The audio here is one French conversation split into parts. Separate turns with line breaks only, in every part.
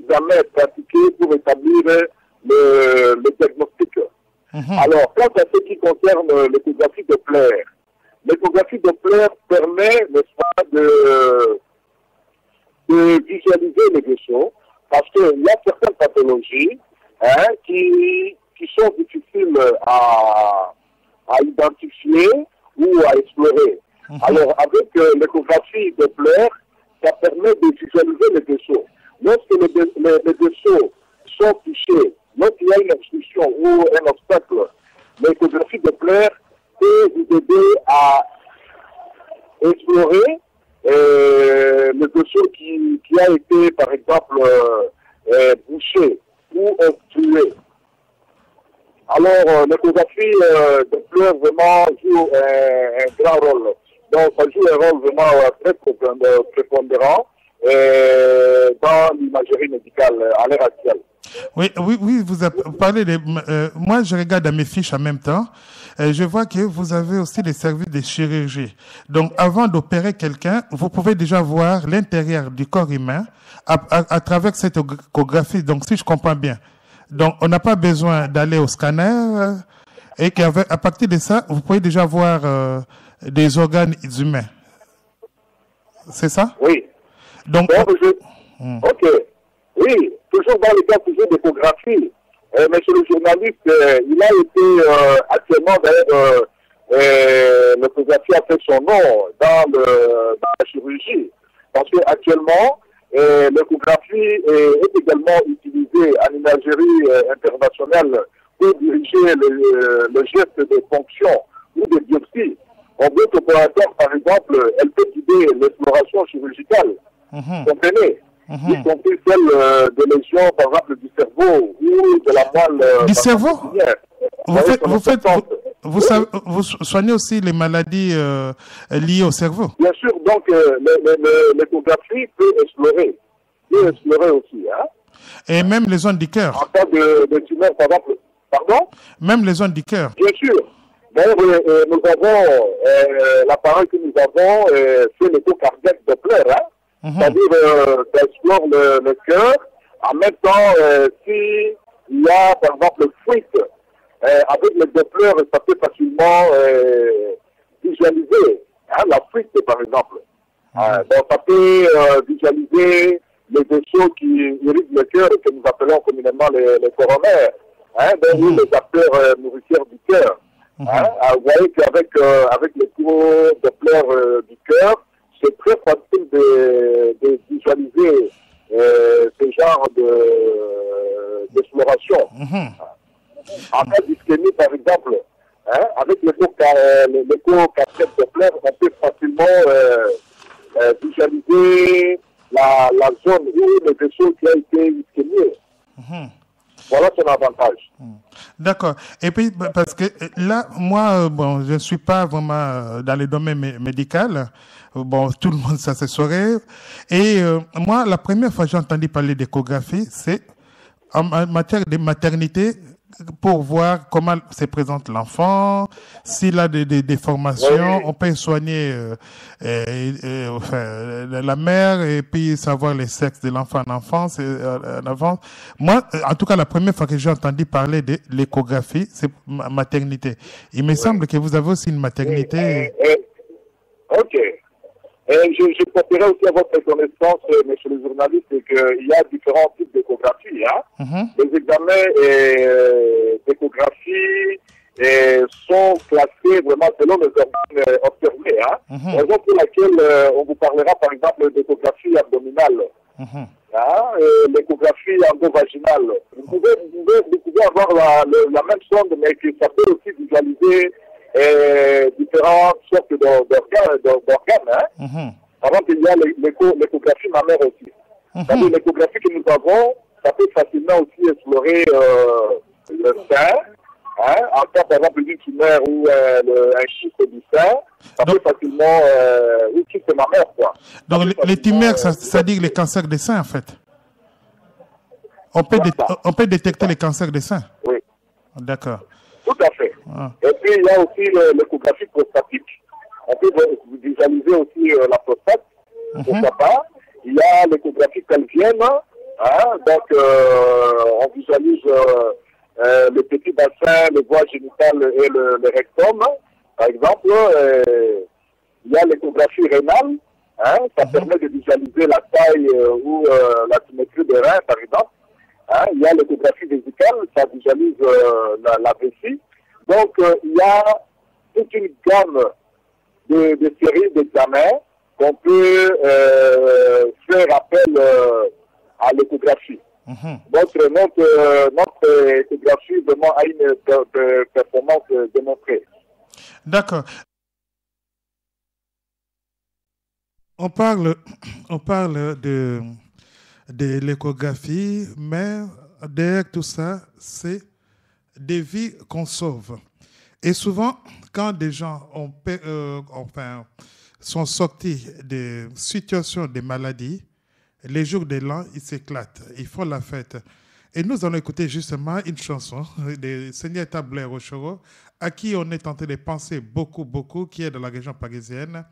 examens pratiqués pour établir le diagnostic. Alors, quant à ce qui concerne l'échographie Doppler, l'échographie Doppler permet, n'est-ce pas, de visualiser les vaisseaux, parce qu'il y a certaines pathologies qui sont difficiles à identifier ou à explorer. Alors, avec l'échographie Doppler, ça permet de visualiser les vaisseaux. Lorsque les vaisseaux sont touchés, lorsqu'il y a une obstruction ou un obstacle, l'échographie Doppler peut vous aider à explorer le vaisseau qui a été, par exemple, bouché ou obstrué. Alors, l'échographie Doppler vraiment joue un grand rôle. Donc, ça joue un rôle vraiment très prépondérant dans l'imagerie médicale à l'heure actuelle.
Oui, vous parlez de... moi, je regarde à mes fiches en même temps. Je vois que vous avez aussi des services de chirurgie. Donc, avant d'opérer quelqu'un, vous pouvez déjà voir l'intérieur du corps humain à travers cette échographie. Donc, si je comprends bien. Donc, on n'a pas besoin d'aller au scanner et qu'à partir de ça, vous pouvez déjà voir des organes humains. C'est ça? Oui. Donc,
ok. Oui, toujours dans le cas toujours d'échographie. Monsieur le journaliste, il a été actuellement, l'échographie a fait son nom dans la chirurgie. Parce qu'actuellement, l'échographie est également utilisée en imagerie internationale pour diriger le geste de fonction ou de biopsie. En d'autres opérateurs, par exemple, elle peut guider l'exploration chirurgicale. Comprenez? Y compris celle de lésions, par exemple, du cerveau ou de la moelle.
Du cerveau? Vous soignez aussi les maladies liées au cerveau?
Bien sûr, donc l'échographie peut explorer aussi. Hein?
Et même les zones du cœur?
En cas de tumeur, par exemple. Pardon?
Même les zones du cœur?
Bien sûr. D'ailleurs, nous avons, l'appareil que nous avons, c'est l'écho cardiaque Doppler, hein? C'est-à-dire, ça explore le cœur. En même temps, s'il y a, par exemple, fuite, avec le Doppler, ça peut facilement visualiser la fuite, par exemple. Donc, ça peut visualiser les vaisseaux qui irriguent le cœur, que nous appelons communément les coronaires, donc les acteurs nourricières du cœur. Vous voyez qu'avec l'écho Doppler du cœur, c'est très facile de visualiser ce genre d'exploration. En cas d'ischémie, par exemple, avec l'écho cardiaque Doppler, on peut facilement visualiser la zone où le vaisseau qui a été ischémié. Voilà son avantage.
D'accord. Et puis, parce que là, moi, je ne suis pas vraiment dans le domaine médical. Bon, tout le monde, ça se saurait. Et moi, la première fois que j'ai entendu parler d'échographie, c'est en matière de maternité, pour voir comment se présente l'enfant, s'il a des déformations, on peut soigner la mère et puis savoir les sexes de l'enfant en enfance. Moi, en tout cas, la première fois que j'ai entendu parler de l'échographie, c'est maternité. Il me semble que vous avez aussi une maternité.
Ok. Je porterai aussi à votre connaissance, monsieur le journaliste, qu'il y a différents types d'échographie. Les examens d'échographie sont classés vraiment selon les organes observés. Raison pour laquelle on vous parlera par exemple d'échographie abdominale, l'échographie endovaginale. Vous pouvez avoir la même sonde, mais que ça peut aussi visualiser différentes sortes d'organes. Par exemple, il y a l'échographie mammaire aussi. C'est-à-dire l'échographie que nous avons, ça peut facilement aussi explorer le sein. En cas, par exemple, d'une tumeur ou un kyste du sein, ça peut facilement... ou kyste mammaire, quoi.
Donc, les tumeurs, ça dit les cancers des seins, en fait. On peut détecter les cancers des seins.
Oui.
D'accord.
Tout à fait. Et puis, il y a aussi l'échographie prostatique. On peut visualiser aussi la prostate, pourquoi pas. Il y a l'échographie pelvienne, Hein? Donc, on visualise le petit bassin, les voies génitales et le rectum. Par exemple, il y a l'échographie rénale. Hein? Ça permet de visualiser la taille ou la symétrie des reins, par exemple. Hein? Il y a l'échographie vésicale, ça visualise la vessie. Donc, il y a toute une gamme de séries d'examens qu'on peut faire appel à l'échographie. Notre échographie vraiment a une performance démontrée.
D'accord. On parle de l'échographie, mais derrière tout ça, c'est des vies qu'on sauve. Et souvent, quand des gens sont sortis des situations de maladie, les jours de l'an, ils s'éclatent, ils font la fête. Et nous allons écouter justement une chanson de Seigneur Tablet Rochero, à qui on est tenté de penser beaucoup, qui est de la région parisienne.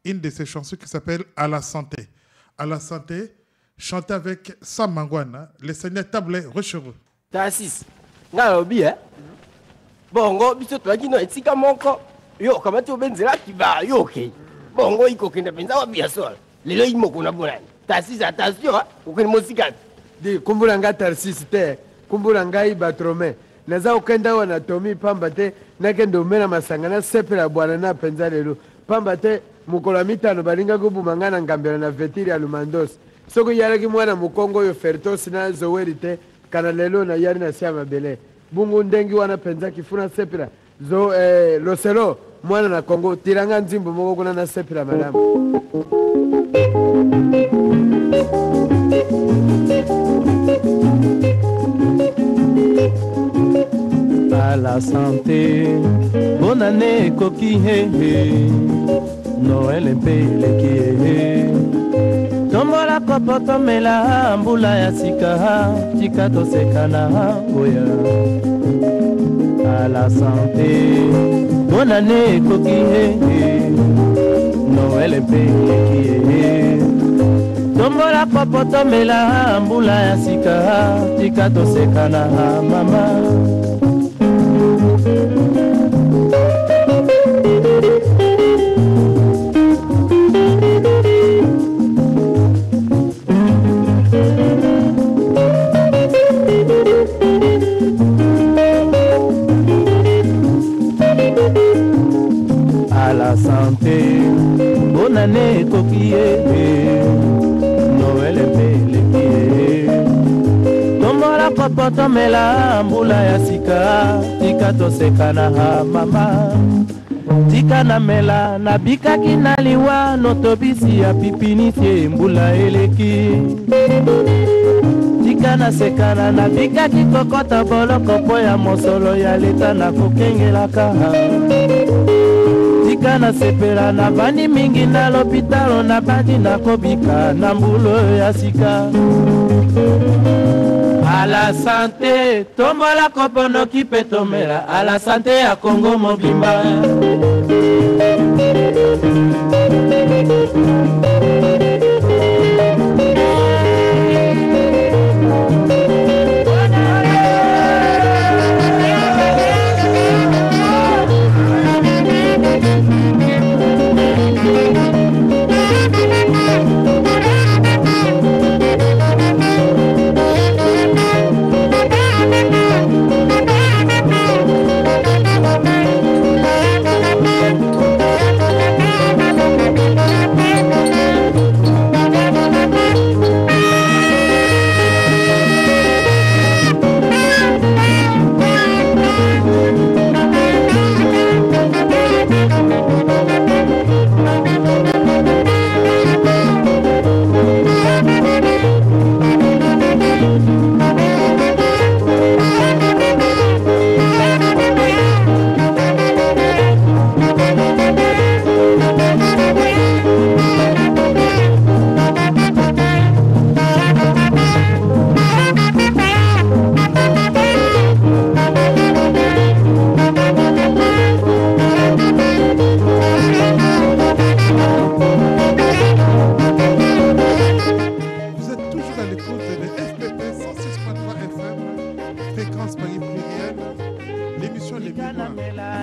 Une de ses chansons qui s'appelle « À la santé ». « À la santé », chantée avec Sam Mangwana, le Seigneur Tablet Rochero.
Tassis, ngalobi bongo biso twakino etika moko yo kama tu benzela kiba yo okay bongo iko kenda penza wa biasola lelo imoko na bonani Tassis attention ukeni mosika
de kumbula nga Tarsis te kumbula ngai Batrome naza ukenda wana Tomi pamba te nakendo mena masangana sepela bwana na penza lelo pamba te mukola mitano balinga kubumangana ngambela na vetiri ya Lumandos soko yaraki mwana mukongo yo Fertos na Zoweri te kana lelo na yari na siama bele bungu ndengi wana penza kifuna sepela zo loselo mwana na Kongo tiranga nzimbo moko kuna na sepela madame.
À la santé, bonne année coquille, Noël mpeleki, tombola kopo tomela mbula ya sika, tika tosekana ngoya. À la santé, bonne année coquille, Noël mpeleki, tombola kopo tomela mbula ya sika, tika tosekana mama. À la santé, bonne année coquille, Noël mpeleki, tombola kopo tomela mbula ya sika, tika tosekana mama. Tika na mela na bikaki na liwa notobisi ya pipinitie mbula eleki. Tika na sekana na bikaki kokota boloko po ya mosolo ya leta na kokengelaka. Tika na sepela na bani mingi na lopitalo na bandi na kobika na mbulo ya sika. À la santé, tombola kopono kipe tomela. À la santé ya Congo mobimba.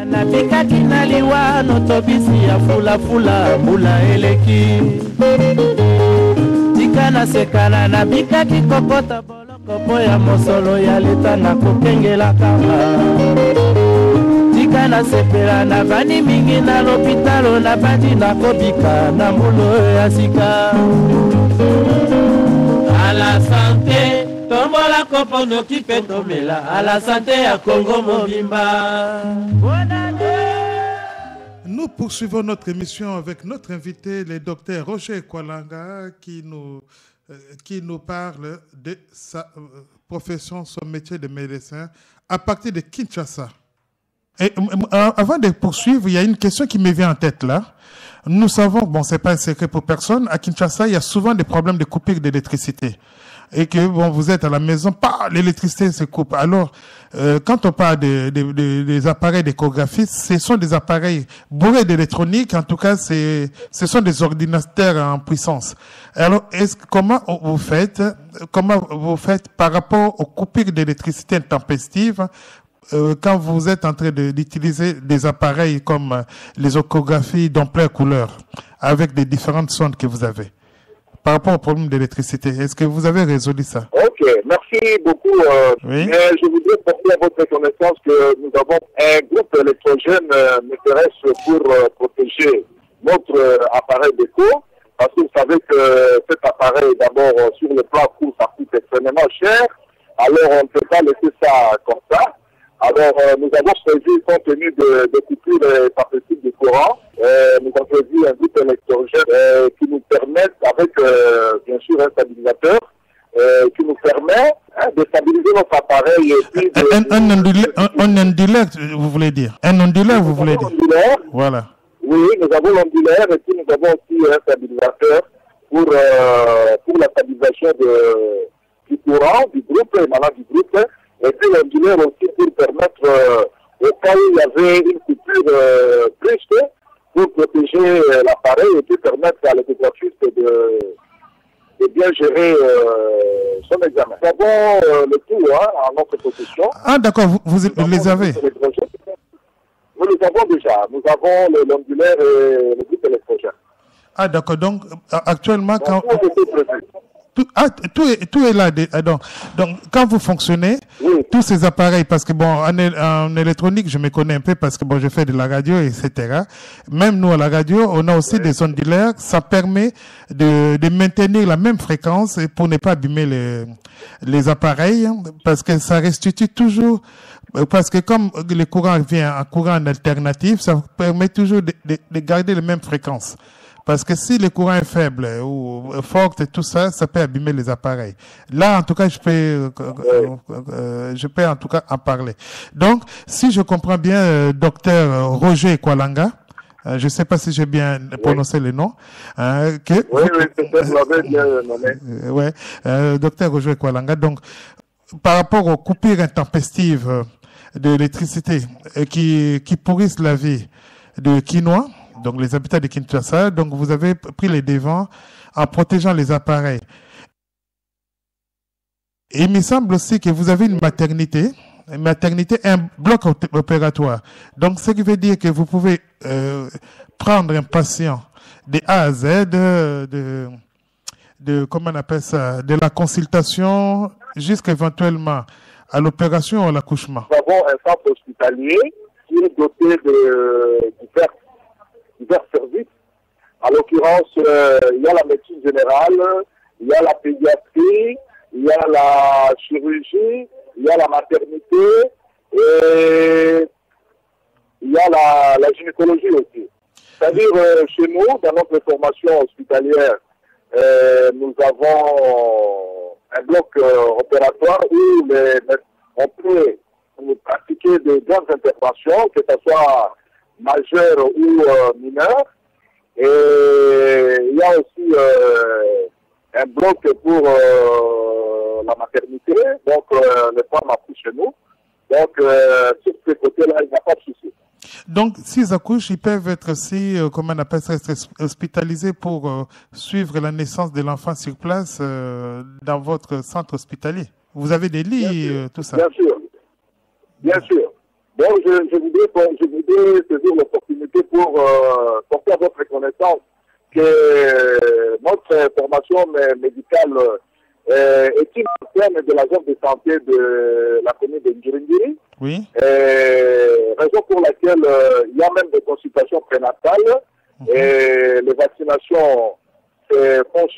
nabikaki na liwano tobisi ya fulafula mbula eleki tika nasekana nabikaki kokota boloko po ya mosolo ya leta na kokengela kama tika nasepela na bani mingi na lopitalo na bandi na kobika na mbula ya sika à la santé tombola kopo noki pe tomela à la santé ya Congo mobimba.
Nous poursuivons notre émission avec notre invité, le docteur Roger Kwalanga, qui nous parle de sa profession, son métier de médecin à partir de Kinshasa. Et avant de poursuivre, il y a une question qui me vient en tête là. Nous savons, bon, c'est pas un secret pour personne, à Kinshasa, il y a souvent des problèmes de coupure d'électricité. Et que, bon, vous êtes à la maison, l'électricité se coupe. Alors, quand on parle des appareils d'échographie, ce sont des appareils bourrés d'électronique. En tout cas, ce sont des ordinateurs en puissance. Alors, comment vous faites par rapport aux coupures d'électricité intempestives quand vous êtes en train d'utiliser des appareils comme les échographies d'ampleur couleur avec des différentes sondes que vous avez? Par rapport au problème d'électricité, est-ce que vous avez résolu ça?
Ok, merci beaucoup.
Oui.
Je voudrais porter à votre connaissance que nous avons un groupe électrogène terrestre pour protéger notre appareil d'écho. Parce que vous savez que cet appareil, d'abord, sur le plan coût, ça coûte extrêmement cher. Alors, on ne peut pas laisser ça comme ça. Alors, nous avons choisi, compte tenu de coupures particides du courant, nous avons choisi un groupe électrogène qui nous permet, avec bien sûr un stabilisateur, qui nous permet de stabiliser notre appareil. Et puis
un ondulaire, vous voulez dire? Un ondulaire, vous voulez dire? Voilà.
Oui, nous avons l'ondulaire et puis nous avons aussi un stabilisateur pour la stabilisation du courant, du groupe, émanant du groupe. Et puis l'ondulaire aussi pour permettre, au cas où il y avait une coupure brusque, pour protéger l'appareil et puis permettre à l'échographiste de bien gérer son examen. Nous avons le tout en notre possession.
Ah d'accord, vous les avez?
Nous les avons déjà. Nous avons l'ondulaire et le groupe électrogène.
Ah d'accord, donc actuellement quand...
Tout
tout est là. Donc, quand vous fonctionnez, oui. Tous ces appareils, parce que bon, en électronique, je me connais un peu parce que bon, je fais de la radio, etc. Même nous, à la radio, on a aussi des ondulaires. Ça permet de maintenir la même fréquence pour ne pas abîmer les appareils, parce que ça restitue toujours, parce que comme le courant vient en courant alternatif, ça permet toujours de garder les mêmes fréquences. Parce que si le courant est faible ou fort et tout ça, ça peut abîmer les appareils. Là, en tout cas, je peux en tout cas en parler. Donc, si je comprends bien, docteur Roger Kwalanga, je ne sais pas si j'ai bien prononcé le nom.
Oui, vous l'avez bien nommé.
Docteur Roger Kwalanga. Donc, par rapport aux coupures intempestives de l'électricité qui pourrissent la vie de Kinois, donc les habitants de Kinshasa, donc vous avez pris les devants en protégeant les appareils. Et il me semble aussi que vous avez une maternité, un bloc opératoire. Donc ce qui veut dire que vous pouvez prendre un patient de A à Z, comment on appelle ça, de la consultation jusqu'éventuellement à l'opération ou à l'accouchement.
Nous avons un centre hospitalier qui est doté de divers services. En l'occurrence, il y a la médecine générale, il y a la pédiatrie, il y a la chirurgie, il y a la maternité et il y a la gynécologie aussi. C'est-à-dire, chez nous, dans notre formation hospitalière, nous avons un bloc opératoire où on peut pratiquer de grandes interventions, que ce soit majeures ou mineures. Et il y a aussi un bloc pour la maternité, donc les femmes accouchent chez nous. Donc, sur ce côté-là, il n'y a pas de souci.
Donc, s'ils accouchent, ils peuvent être aussi, comment on appelle ça, hospitalisés pour suivre la naissance de l'enfant sur place dans votre centre hospitalier. Vous avez des lits, tout ça?
Bien sûr. Bien sûr. Donc, je voudrais saisir l'opportunité pour porter à votre connaissance que notre formation médicale est une antenne de la zone de santé de la commune de Ngiringiri.
Oui.
Raison pour laquelle il y a même des consultations prénatales et les vaccinations font